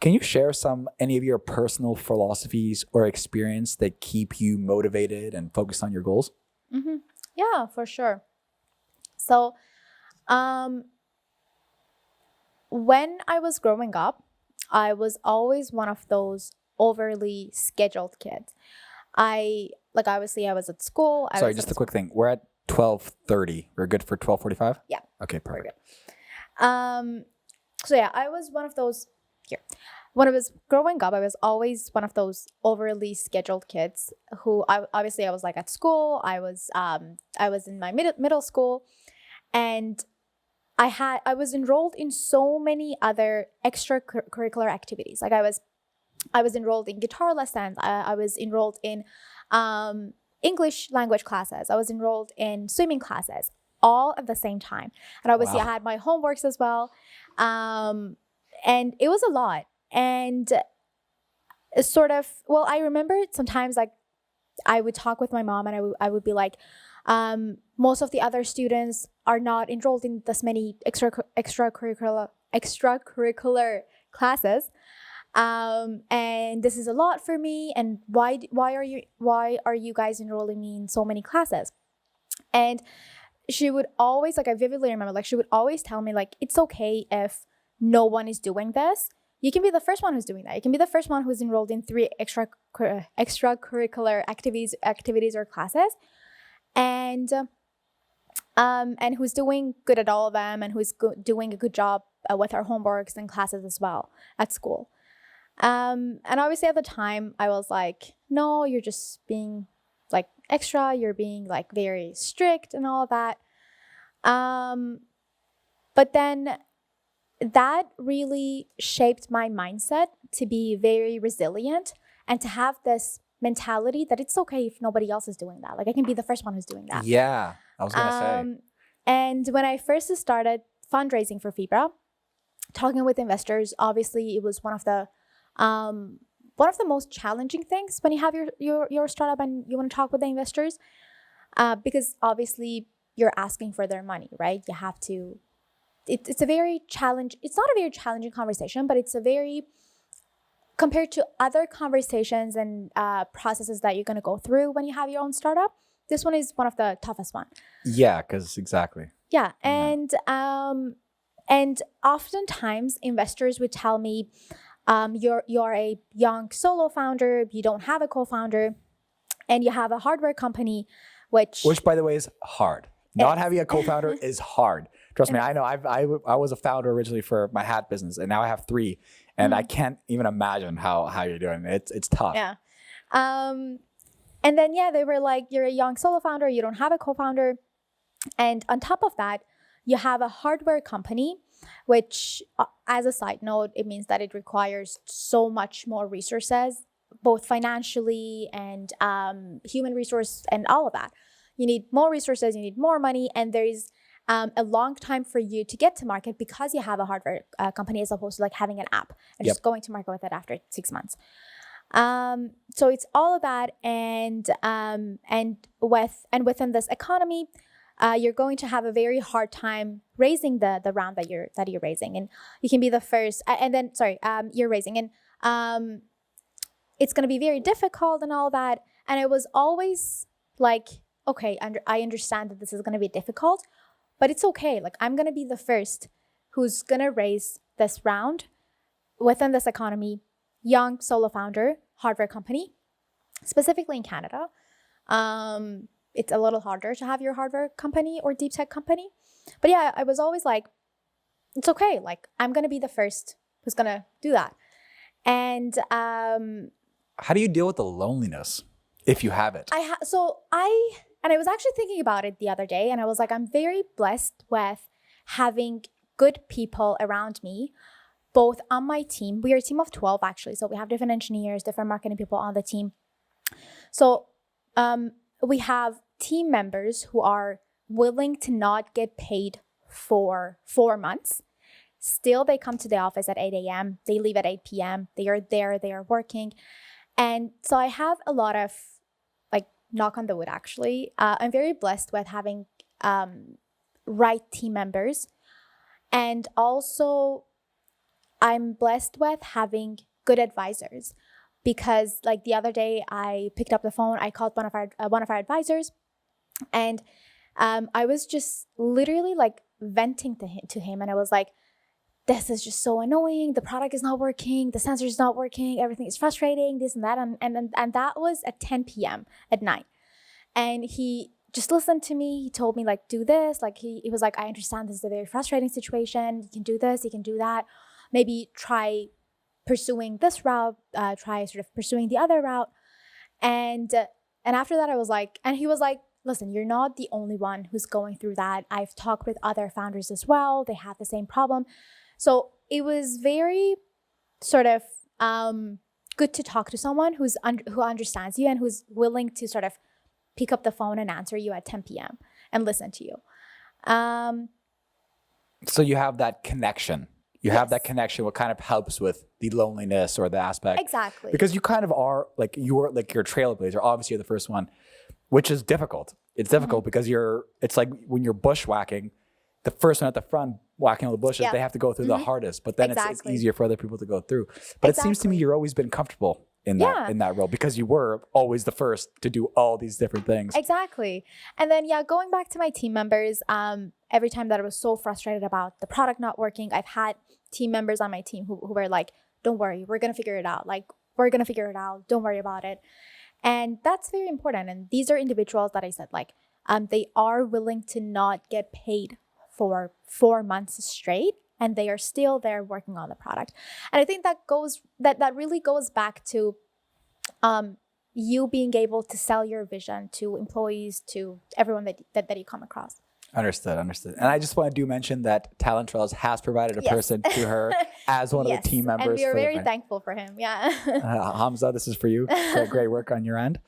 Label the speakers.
Speaker 1: Can you share any of your personal philosophies or experience that keep you motivated and focused on your goals?
Speaker 2: Mm-hmm. Yeah, for sure. So, when I was growing up, I was always one of those overly scheduled kids. Obviously I was at school.
Speaker 1: Sorry, just a quick thing. We're at 12:30. We're good for 12:45?
Speaker 2: Yeah.
Speaker 1: Okay, perfect.
Speaker 2: So yeah, I was one of those here. When I was growing up, I was always one of those overly scheduled kids who I was like at school. I was in my middle school, and I was enrolled in so many other extracurricular activities. Like I was enrolled in guitar lessons. I was enrolled in English language classes. I was enrolled in swimming classes, all at the same time. And obviously,
Speaker 1: Wow.
Speaker 2: I had my homeworks as well. And it was a lot. And I remember sometimes like I would talk with my mom and I would be like, most of the other students are not enrolled in this many extracurricular classes. And this is a lot for me. And why are you guys enrolling me in so many classes? And she would always, like, I vividly remember, like, she would always tell me, like, it's okay if no one is doing this. You can be the first one who's doing that. You can be the first one who's enrolled in 3 extracurricular activities or classes, and who's doing good at all of them, and who's doing a good job with our homeworks and classes as well at school. And obviously at the time I was like, no, you're just being like extra, you're being like very strict and all of that. But then that really shaped my mindset to be very resilient and to have this mentality that it's okay if nobody else is doing that. Like I can be the first one who's doing that.
Speaker 1: Yeah, I was going to say.
Speaker 2: And when I first started fundraising for Fibra, talking with investors, obviously it was one of the most challenging things when you have your startup and you want to talk with the investors, because obviously you're asking for their money, right? You have to. It's a very challenge. It's not a very challenging conversation, but it's a very, compared to other conversations and processes that you're going to go through when you have your own startup, this one is one of the toughest one.
Speaker 1: Yeah, because exactly.
Speaker 2: Yeah, and oftentimes investors would tell me, you're a young solo founder, you don't have a co-founder, and you have a hardware company, which
Speaker 1: by the way is hard. Not having a co-founder is hard. Trust me, I know. I was a founder originally for my hat business, and now I have 3, and I can't even imagine how you're doing. It's tough.
Speaker 2: Yeah. And then they were like, you're a young solo founder, you don't have a co-founder, and on top of that, you have a hardware company, which, as a side note, it means that it requires so much more resources, both financially and human resource and all of that. You need more resources, you need more money, and there is a long time for you to get to market because you have a hardware company, as opposed to like having an app and just going to market with it after 6 months. So it's all of that, and within this economy, you're going to have a very hard time raising the round that you're raising, and you can be the first. You're raising, and it's going to be very difficult and all that. And I was always like, okay, I understand that this is going to be difficult, but it's okay. Like I'm going to be the first who's going to raise this round within this economy, young solo founder, hardware company, specifically in Canada. It's a little harder to have your hardware company or deep tech company. But yeah, I was always like, it's okay. Like I'm going to be the first who's going to do that. And
Speaker 1: how do you deal with the loneliness if you have it?
Speaker 2: I was actually thinking about it the other day, and I was like, I'm very blessed with having good people around me, both on my team. We are a team of 12 actually. So we have different engineers, different marketing people on the team. So we have team members who are willing to not get paid for 4 months. Still, they come to the office at 8 a.m. They leave at 8 p.m. They are there, they are working. And so I have a lot of, like, knock on the wood, actually. I'm very blessed with having right team members. And also, I'm blessed with having good advisors, because like the other day I picked up the phone, I called one of our advisors, and I was just literally like venting to him, and I was like, this is just so annoying. The product is not working. The sensor is not working. Everything is frustrating, this and that. And that was at 10 p.m. at night. And he just listened to me. He told me like, do this. Like he was like, I understand this is a very frustrating situation. You can do this, you can do that. Maybe try pursuing this route, try sort of pursuing the other route. And after that I was like, and he was like, listen, you're not the only one who's going through that. I've talked with other founders as well. They have the same problem. So it was very sort of good to talk to someone who understands you and who's willing to sort of pick up the phone and answer you at 10 p.m. and listen to you.
Speaker 1: So you have that connection. You have that connection, what kind of helps with the loneliness or the aspect.
Speaker 2: Exactly.
Speaker 1: Because you kind of are like, you're like your trailblazer. Obviously, you're the first one, which is difficult. It's difficult because it's like when you're bushwhacking, the first one at the front whacking all the bushes, they have to go through the hardest, but then it's easier for other people to go through. But it seems to me you've always been comfortable in that role because you were always the first to do all these different things.
Speaker 2: Exactly. And then, going back to my team members, every time that I was so frustrated about the product not working, I've had team members on my team who were like, don't worry, we're going to figure it out. Like, we're going to figure it out. Don't worry about it. And that's very important. And these are individuals that I said, like, they are willing to not get paid for 4 months straight, and they are still there working on the product. And I think that really goes back to you being able to sell your vision to employees, to everyone that you come across.
Speaker 1: Understood. And I just want to mention that Talent Trails has provided a person to her as one of the team members.
Speaker 2: And we are very thankful for him. Yeah.
Speaker 1: Hamza, this is for you. Great work on your end.